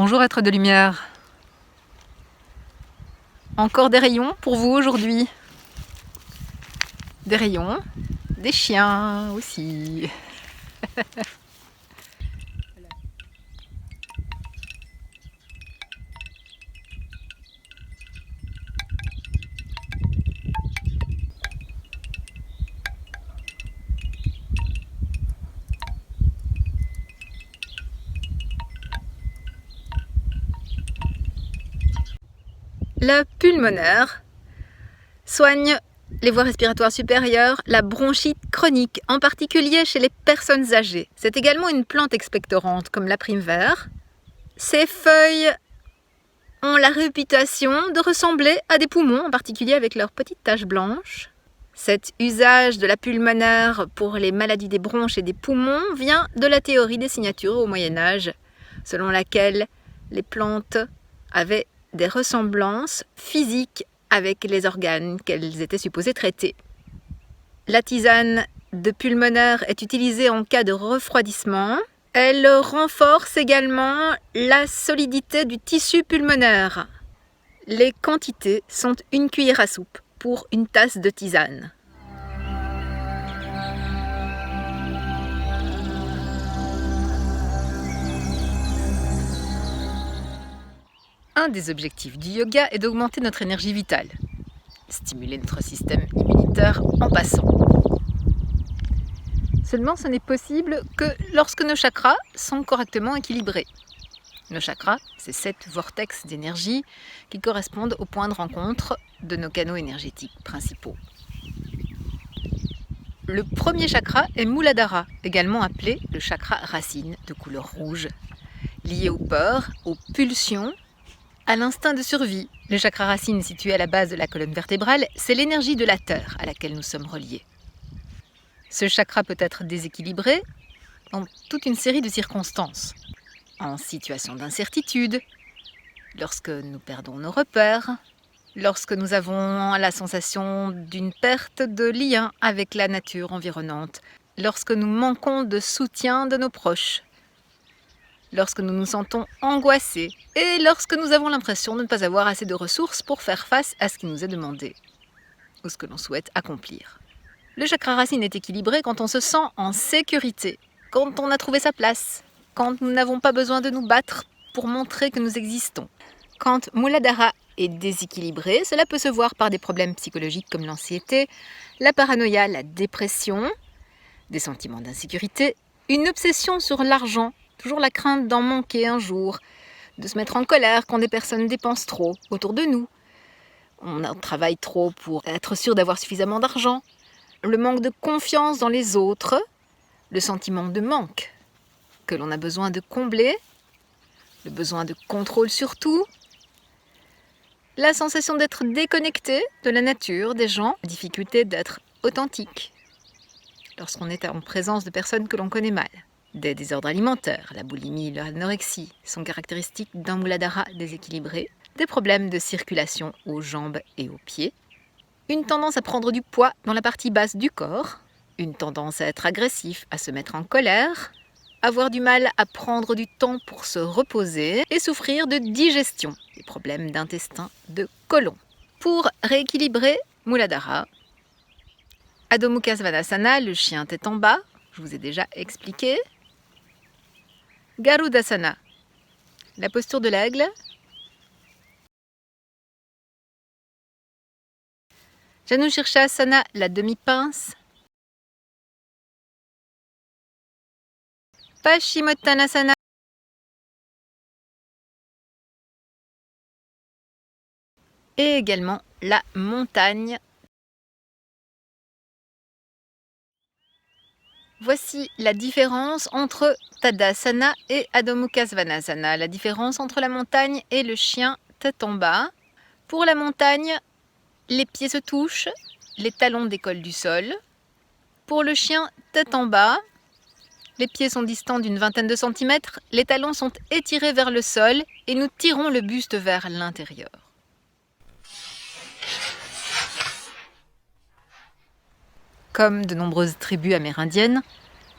Bonjour être de lumière. Encore des rayons pour vous aujourd'hui. Des rayons, des chiens aussi. La pulmonaire soigne les voies respiratoires supérieures, la bronchite chronique, en particulier chez les personnes âgées. C'est également une plante expectorante comme la prime vert. Ses feuilles ont la réputation de ressembler à des poumons, en particulier avec leurs petites taches blanches. Cet usage de la pulmonaire pour les maladies des bronches et des poumons vient de la théorie des signatures au Moyen-Âge, selon laquelle les plantes avaient des ressemblances physiques avec les organes qu'elles étaient supposées traiter. La tisane de pulmonaire est utilisée en cas de refroidissement. Elle renforce également la solidité du tissu pulmonaire. Les quantités sont 1 cuillère à soupe pour une tasse de tisane. Un des objectifs du yoga est d'augmenter notre énergie vitale, stimuler notre système immunitaire en passant. Seulement, ce n'est possible que lorsque nos chakras sont correctement équilibrés. Nos chakras, c'est 7 vortex d'énergie qui correspondent aux points de rencontre de nos canaux énergétiques principaux. Le premier chakra est Muladhara, également appelé le chakra racine de couleur rouge, lié aux peurs, aux pulsions, à l'instinct de survie. Le chakra racine situé à la base de la colonne vertébrale, c'est l'énergie de la terre à laquelle nous sommes reliés. Ce chakra peut être déséquilibré dans toute une série de circonstances. En situation d'incertitude, lorsque nous perdons nos repères, lorsque nous avons la sensation d'une perte de lien avec la nature environnante, lorsque nous manquons de soutien de nos proches, lorsque nous nous sentons angoissés et lorsque nous avons l'impression de ne pas avoir assez de ressources pour faire face à ce qui nous est demandé ou ce que l'on souhaite accomplir. Le chakra racine est équilibré quand on se sent en sécurité, quand on a trouvé sa place, quand nous n'avons pas besoin de nous battre pour montrer que nous existons. Quand Muladhara est déséquilibré, cela peut se voir par des problèmes psychologiques comme l'anxiété, la paranoïa, la dépression, des sentiments d'insécurité, une obsession sur l'argent, toujours la crainte d'en manquer un jour, de se mettre en colère quand des personnes dépensent trop autour de nous. On travaille trop pour être sûr d'avoir suffisamment d'argent. Le manque de confiance dans les autres, le sentiment de manque que l'on a besoin de combler, le besoin de contrôle sur tout, la sensation d'être déconnecté de la nature, des gens, la difficulté d'être authentique lorsqu'on est en présence de personnes que l'on connaît mal. Des désordres alimentaires, la boulimie, l'anorexie sont caractéristiques d'un Muladhara déséquilibré, des problèmes de circulation aux jambes et aux pieds, une tendance à prendre du poids dans la partie basse du corps, une tendance à être agressif, à se mettre en colère, avoir du mal à prendre du temps pour se reposer et souffrir de digestion, des problèmes d'intestin, de côlon. Pour rééquilibrer Muladhara, Adho Mukha Svanasana, le chien tête en bas, je vous ai déjà expliqué. Garudasana, la posture de l'aigle. Janu Shirshasana, la demi-pince. Paschimottanasana. Et également la montagne. Voici la différence entre Tadasana et Adho Mukha Svanasana, la différence entre la montagne et le chien tête en bas. Pour la montagne, les pieds se touchent, les talons décollent du sol. Pour le chien tête en bas, les pieds sont distants d'une vingtaine de centimètres, les talons sont étirés vers le sol et nous tirons le buste vers l'intérieur. Comme de nombreuses tribus amérindiennes,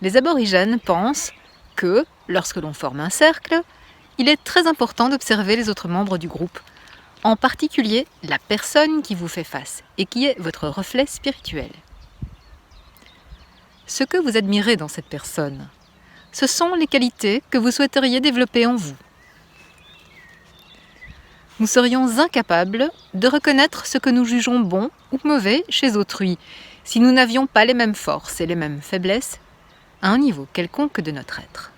les aborigènes pensent que, lorsque l'on forme un cercle, il est très important d'observer les autres membres du groupe, en particulier la personne qui vous fait face et qui est votre reflet spirituel. Ce que vous admirez dans cette personne, ce sont les qualités que vous souhaiteriez développer en vous. Nous serions incapables de reconnaître ce que nous jugeons bon ou mauvais chez autrui si nous n'avions pas les mêmes forces et les mêmes faiblesses à un niveau quelconque de notre être.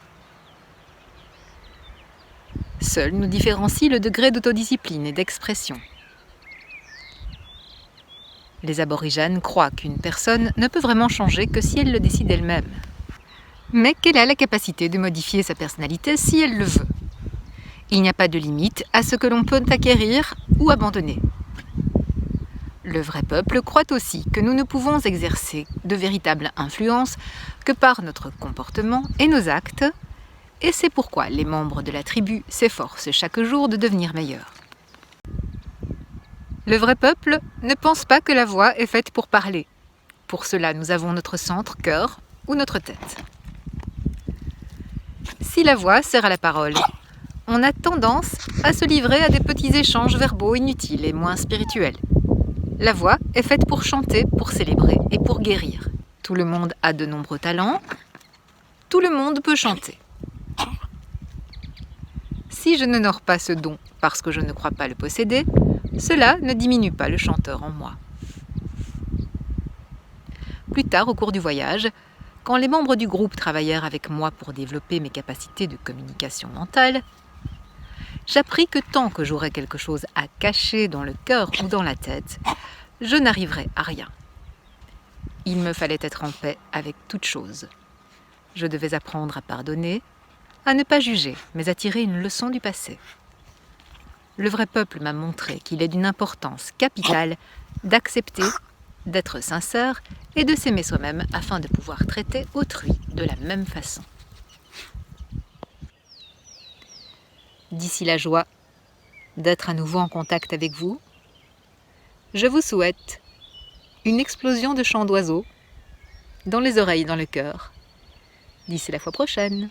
Seul nous différencie le degré d'autodiscipline et d'expression. Les aborigènes croient qu'une personne ne peut vraiment changer que si elle le décide elle-même, mais qu'elle a la capacité de modifier sa personnalité si elle le veut. Il n'y a pas de limite à ce que l'on peut acquérir ou abandonner. Le vrai peuple croit aussi que nous ne pouvons exercer de véritable influence que par notre comportement et nos actes, et c'est pourquoi les membres de la tribu s'efforcent chaque jour de devenir meilleurs. Le vrai peuple ne pense pas que la voix est faite pour parler. Pour cela, nous avons notre centre, cœur ou notre tête. Si la voix sert à la parole, on a tendance à se livrer à des petits échanges verbaux inutiles et moins spirituels. La voix est faite pour chanter, pour célébrer et pour guérir. Tout le monde a de nombreux talents, tout le monde peut chanter. Si je n'honore pas ce don parce que je ne crois pas le posséder, cela ne diminue pas le chanteur en moi. Plus tard, au cours du voyage, quand les membres du groupe travaillèrent avec moi pour développer mes capacités de communication mentale, j'appris que tant que j'aurais quelque chose à cacher dans le cœur ou dans la tête, je n'arriverais à rien. Il me fallait être en paix avec toute chose. Je devais apprendre à pardonner, à ne pas juger, mais à tirer une leçon du passé. Le vrai peuple m'a montré qu'il est d'une importance capitale d'accepter, d'être sincère et de s'aimer soi-même afin de pouvoir traiter autrui de la même façon. D'ici la joie d'être à nouveau en contact avec vous, je vous souhaite une explosion de chants d'oiseaux dans les oreilles et dans le cœur. D'ici la fois prochaine.